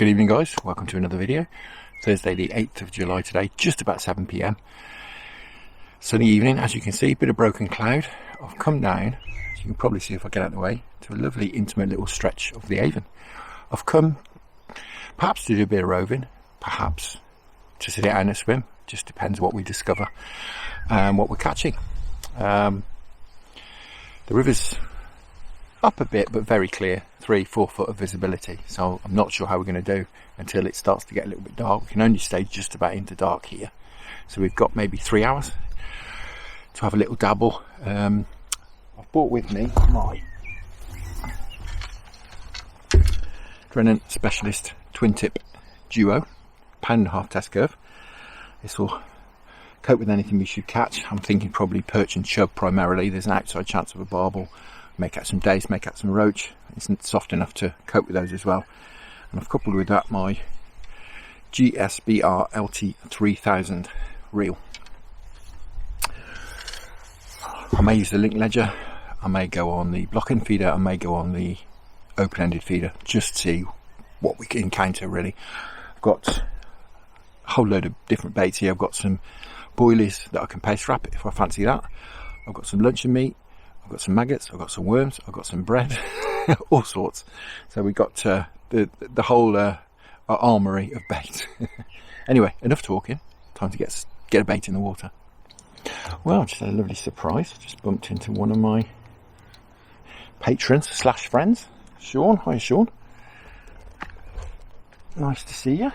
Good evening guys, welcome to another video. Thursday the 8th of July today, just about 7 p.m. Sunny evening, as you can see, bit of broken cloud. I've come down, as you can probably see if I get out of the way, to a lovely intimate little stretch of the Avon. I've come perhaps to do a bit of roving, perhaps to sit down and swim, just depends what we discover and what we're catching. The river's up a bit but very clear, 3-4 foot of visibility, so I'm not sure how we're going to do until it starts to get a little bit dark. We can only stay just about into dark here, so we've got maybe 3 hours to have a little dabble. I've brought with me my Drennan Specialist Twin Tip Duo, £1.5 test curve. This will cope with anything we should catch. I'm thinking probably perch and chub primarily. There's an outside chance of a barbel. Make out some dace, make out some roach. It's soft enough to cope with those as well. And I've coupled with that my GSBR LT3000 reel. I may use the link ledger, I may go on the block-end feeder, I may go on the open-ended feeder, just to see what we can encounter really. I've got a whole load of different baits here. I've got some Boilies that I can paste wrap if I fancy that. I've got some Luncheon Meat, I've got some maggots, I've got some worms, I've got some bread, all sorts. So we got the whole armoury of bait. Anyway, enough talking. Time to get a bait in the water. Well, I just had a lovely surprise. Just bumped into one of my patrons / friends, Sean. Hi, Sean. Nice to see you.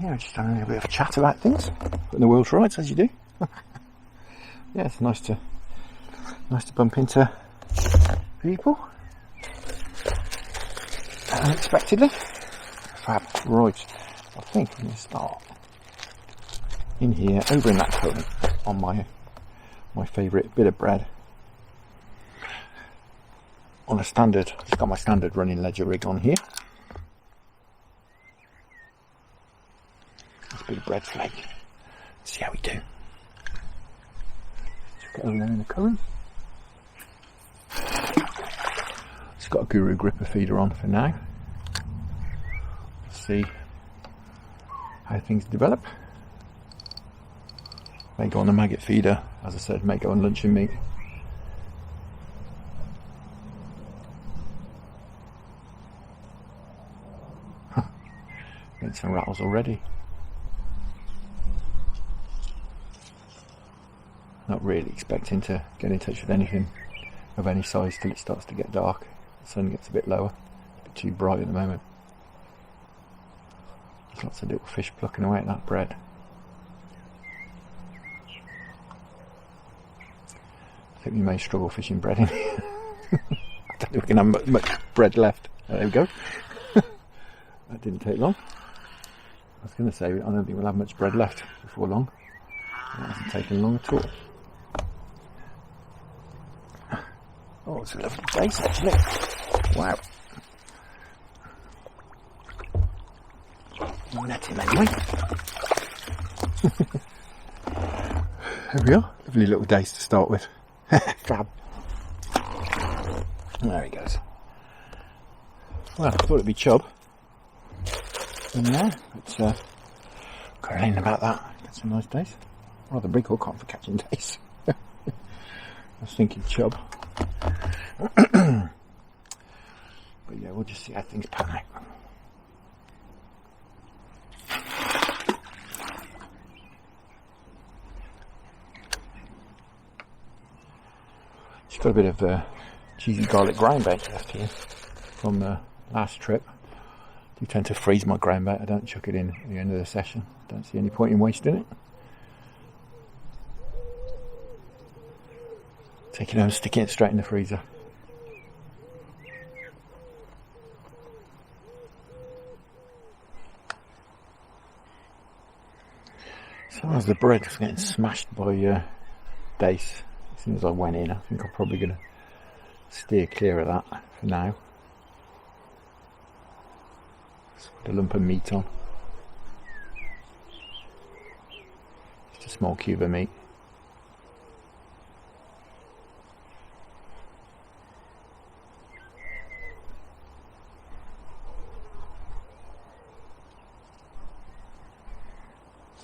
Yeah, just having a little bit of a chat about things, putting the wheels right as you do. Yeah, it's nice to bump into people unexpectedly. Fab. Right, I think I'm going to start in here, over in that current, on my favourite bit of bread. On a standard, I've got my standard running ledger rig on here. This bit of bread flake. Let's see how we do. Just get over there in the current. It's got a Guru gripper feeder on for now. Let's see how things develop. May go on the maggot feeder, as I said, may go on Luncheon Meat. Getting some rattles already. Not really expecting to get in touch with anything of any size till it starts to get dark. The sun gets a bit lower, a bit too bright at the moment. There's lots of little fish plucking away at that bread. I think we may struggle fishing bread in here. I don't think we can have much bread left. There we go. That didn't take long. I was going to say, I don't think we'll have much bread left before long. That hasn't taken long at all. Oh, it's a lovely place actually. Wow. Net him anyway. There we are. Lovely little days to start with. Fab. There he goes. Well, I thought it'd be chub in there, but caroling about that. Got some nice days. Rather big hook on for catching days. I was thinking chub. But yeah, we'll just see how things pan out. Just got a bit of cheesy garlic ground bait left here from the last trip. I do tend to freeze my ground bait. I don't chuck it in at the end of the session. Don't see any point in wasting it. Take it home, sticking it straight in the freezer. So as the bread was getting smashed by dace, as soon as I went in, I think I'm probably going to steer clear of that for now. Just put a lump of meat on. Just a small cube of meat.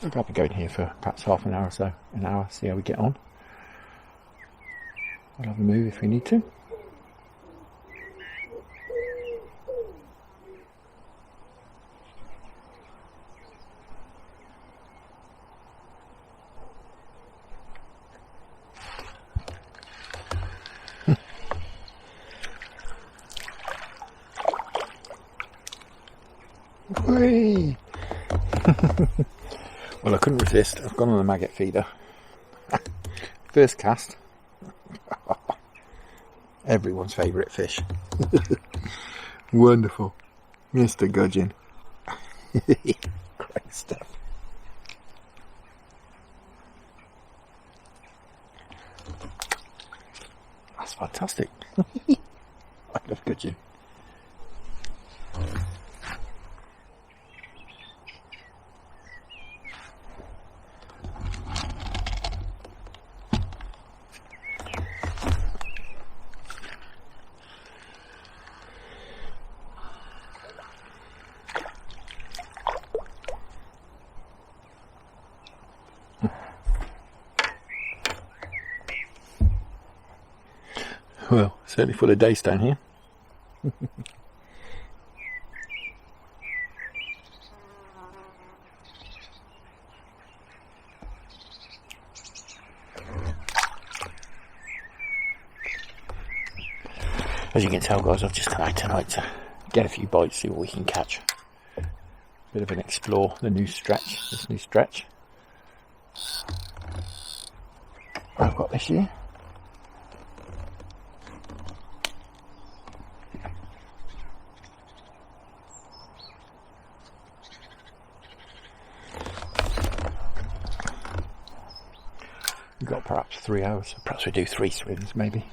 I'll probably go in here for perhaps half an hour or so, an hour, see how we get on. We'll have a move if we need to. Whee! Well, I couldn't resist. I've gone on the maggot feeder. First cast. Everyone's favourite fish. Wonderful. Mr. Gudgeon. Great stuff. That's fantastic. I love Gudgeon. Well, certainly full of dace down here. As you can tell, guys, I've just come out tonight to get a few bites, see what we can catch. Bit of an explore the new stretch, this new stretch. I've got this year. We've got perhaps 3 hours, perhaps we do 3 swims maybe.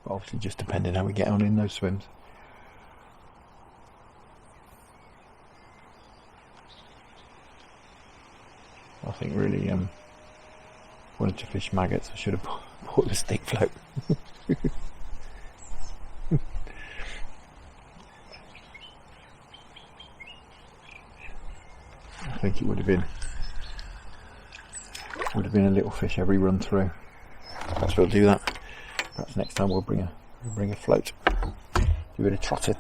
But obviously just depending how we get on in those swims. I think really wanted to fish maggots. I should have bought the stick float. I think it would have been a little fish every run through. Perhaps we'll do that. Perhaps next time we'll bring a float. Do a bit of trotting.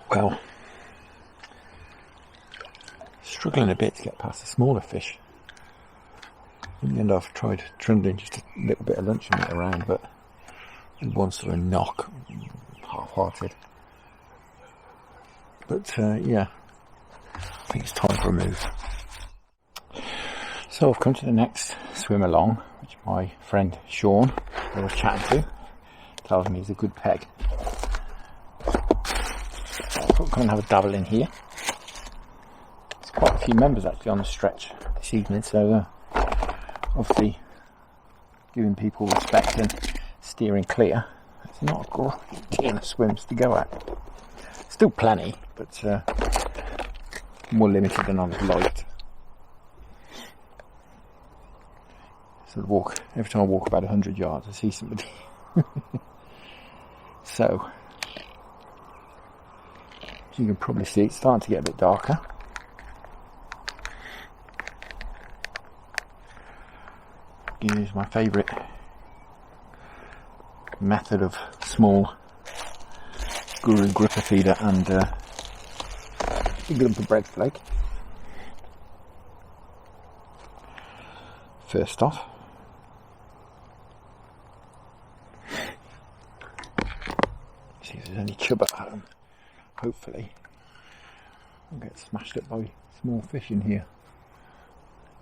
Well, struggling a bit to get past the smaller fish. In the end, I've tried trundling just a little bit of luncheon meat around, but one sort of knock, half-hearted. But yeah, I think it's time for a move. So I've come to the next swim along, which my friend Sean, who I was chatting to, tells me is a good peg. So I'll come and have a dabble in here. There's quite a few members actually on the stretch this evening, so obviously giving people respect and steering clear. It's not a great deal of swims to go at. Still plenty, but more limited than I would like. So every time I walk about 100 yards I see somebody. So, as you can probably see, it's starting to get a bit darker. Use my favourite method of small guru gripper feeder and a big lump of bread flake. First off, see if there's any chub at them. Hopefully I'll get smashed up by small fish in here.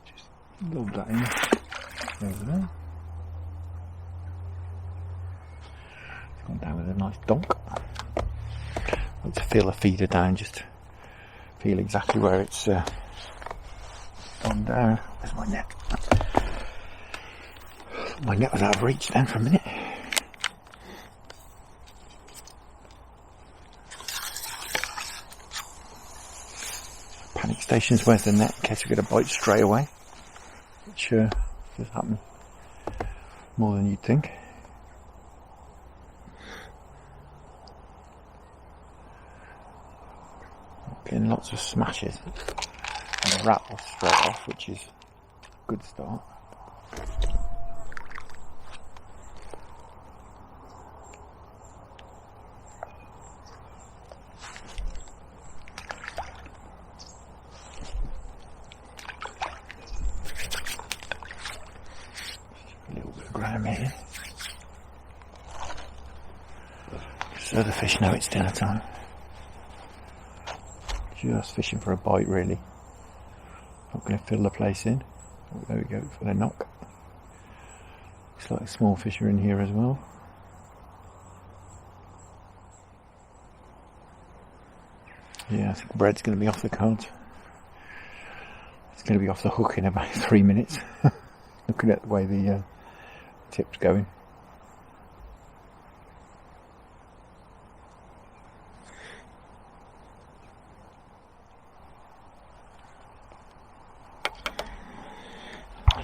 Just load that in over there. It's gone down with a nice donk. I like to feel the feeder down, just feel exactly where it's gone down. Where's my net? My net was out of reach then for a minute. Panic stations, where's the net in case we get a bite straight away? which does happen more than you'd think. Getting lots of smashes and a rattle straight off, which is a good start. A little bit of ground here. So the fish know it's dinner time. Just fishing for a bite, really. Not going to fill the place in. Oh, there we go, for the knock. Looks like a small fish are in here as well. Yeah, I think the bread's going to be off the cards. It's going to be off the hook in about 3 minutes. Looking at the way the tip's going.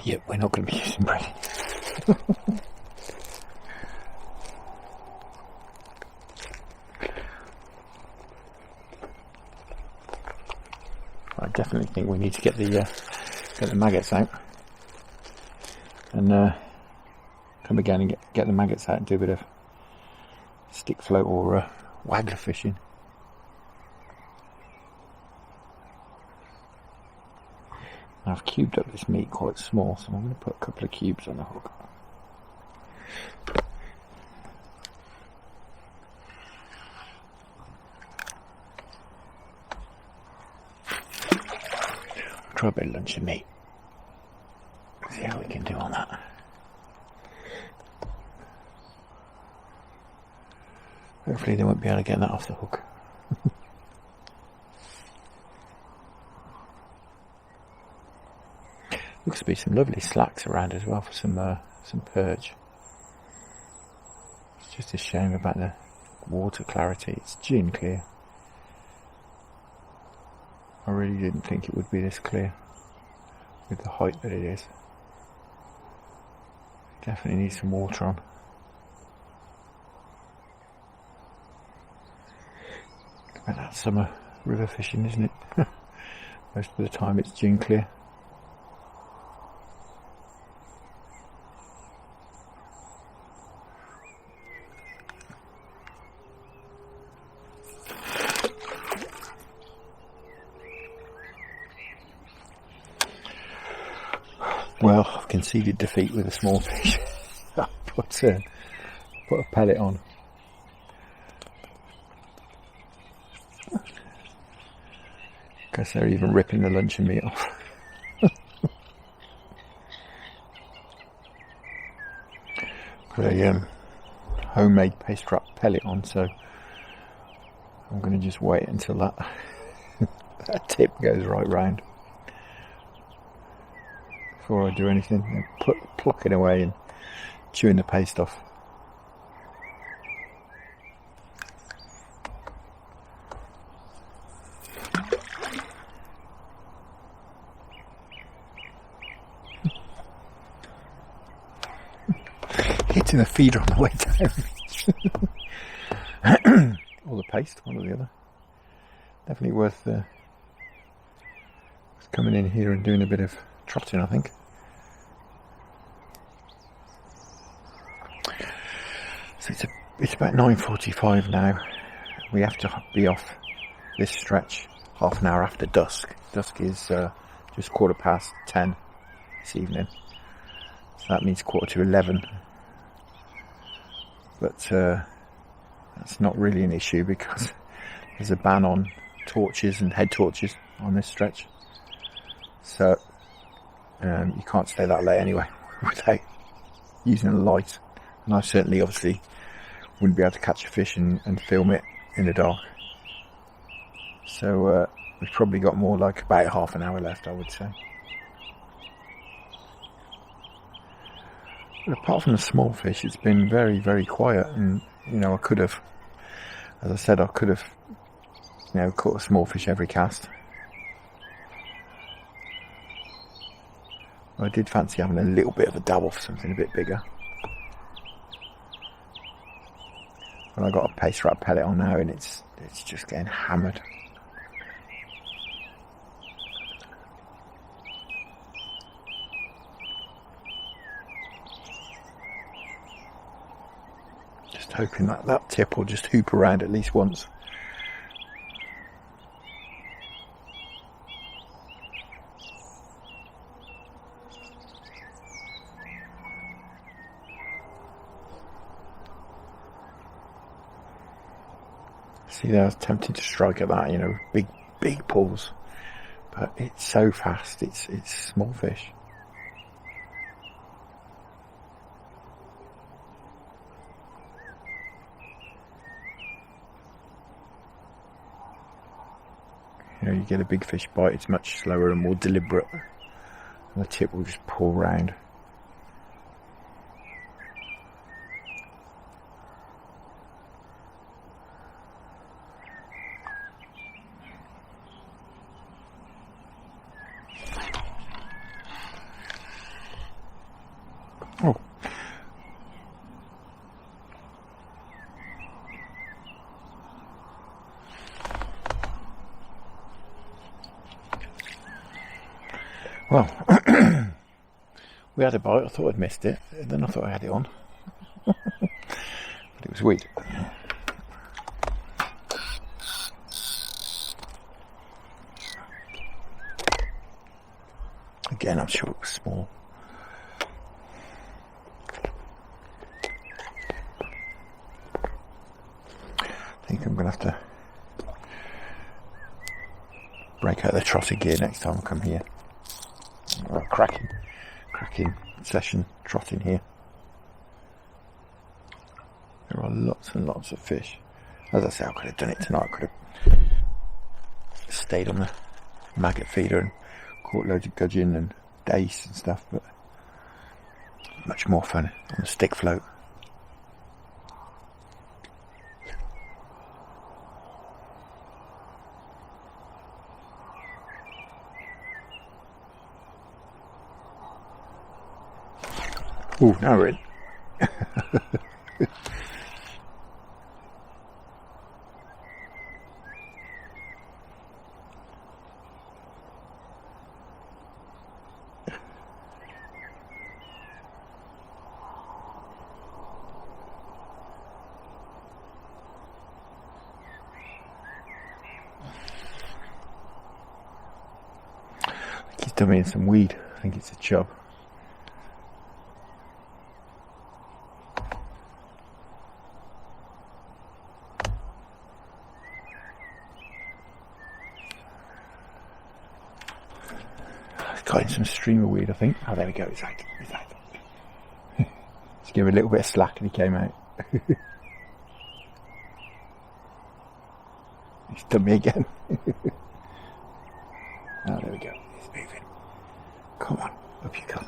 Yep, we're not going to be using bread. I definitely think we need to get the maggots out and come again and get the maggots out and do a bit of stick float or waggler fishing. I've cubed up this meat quite small, so I'm going to put a couple of cubes on the hook. Try a bit of luncheon meat. See how we can do on that. Hopefully they won't be able to get that off the hook. Looks to be some lovely slacks around as well for some perch. It's just a shame about the water clarity. It's gin clear. I really didn't think it would be this clear with the height that it is. Definitely needs some water on. About that summer river fishing, isn't it? Most of the time it's gin clear. Well, I've conceded defeat with a small fish. I put a pellet on. Guess they're even ripping the luncheon meat off. Put a homemade paste wrap pellet on, so I'm going to just wait until that tip goes right round before I do anything. Plucking away and chewing the paste off. Hitting the feeder on the way down. Or the paste, one or the other. Definitely worth coming in here and doing a bit of trotting, I think. So it's about 9:45 now. We have to be off this stretch half an hour after dusk. Dusk is just 10:15 this evening. So that means 11:15. But that's not really an issue because there's a ban on torches and head torches on this stretch. So you can't stay that late anyway without using a light. And I certainly obviously wouldn't be able to catch a fish and film it in the dark. So we've probably got more like about half an hour left, I would say. But apart from the small fish, it's been very, very quiet. And, you know, I could have caught a small fish every cast. I did fancy having a little bit of a dab off something a bit bigger. And I got a paste wrap pellet on now, and it's just getting hammered. Just hoping that that tip will just hoop around at least once. See there, I was tempted to strike at that, you know, big pulls, but it's so fast, it's small fish. You know, you get a big fish bite, it's much slower and more deliberate, and the tip will just pull round. Oh. Well, we had a bite. I thought I'd missed it, and then I thought I had it on. But it was weed. Again, I'm sure it was small. I think I'm going to have to break out the trotting gear next time I come here. Well, cracking session trotting here. There are lots and lots of fish. As I say, I could have done it tonight. I could have stayed on the maggot feeder and caught loads of gudgeon and dace and stuff, but much more fun on the stick float. Ooh, now we're in. He's done me in some weed. I think it's a chub. Got in some streamer weed, I think. Oh, there we go. It's out. It's out. Just give him a little bit of slack and he came out. He's done me again. Oh, there we go. He's moving. Come on. Up you come.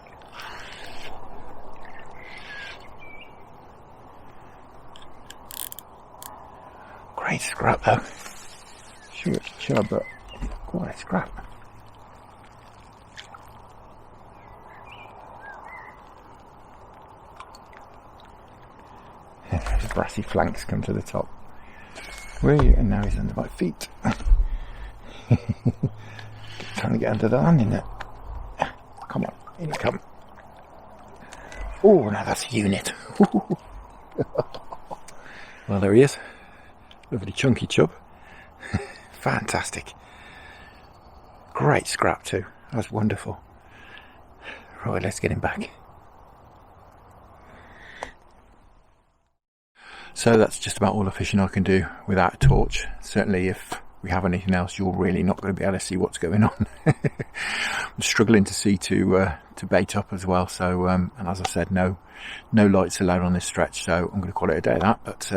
Great scrap though. Sure it's a chub, but quite a scrap. The brassy flanks come to the top. Where are you? And now he's under my feet. Trying to get under the landing net. Come on, in you come. Oh, now that's a unit. Well, there he is. Lovely chunky chub. Fantastic. Great scrap too. That's wonderful. Right, let's get him back. So that's just about all the fishing I can do without a torch. Certainly if we have anything else, you're really not going to be able to see what's going on. I'm struggling to see to bait up as well. So, and as I said, no lights allowed on this stretch. So I'm going to call it a day of that. But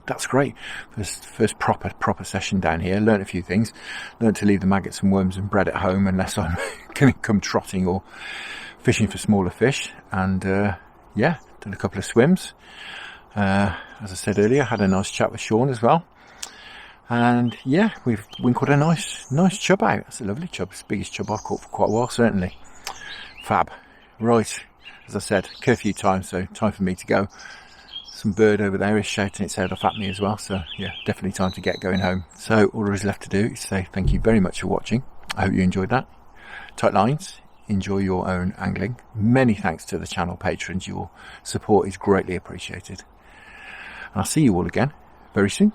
that's great. First proper session down here. Learned a few things. Learned to leave the maggots and worms and bread at home unless I'm going to come trotting or fishing for smaller fish. And yeah, done a couple of swims. As I said earlier, had a nice chat with Sean as well, and yeah, we've winkled a nice chub out. That's a lovely chub. It's the biggest chub I've caught for quite a while, certainly. Fab. Right, as I said, curfew time, so time for me to go. Some bird over there is shouting its head off at me as well, so yeah, definitely time to get going home. So all there is left to do is say thank you very much for watching. I hope you enjoyed that. Tight lines, enjoy your own angling. Many thanks to the channel patrons, your support is greatly appreciated. I'll see you all again very soon.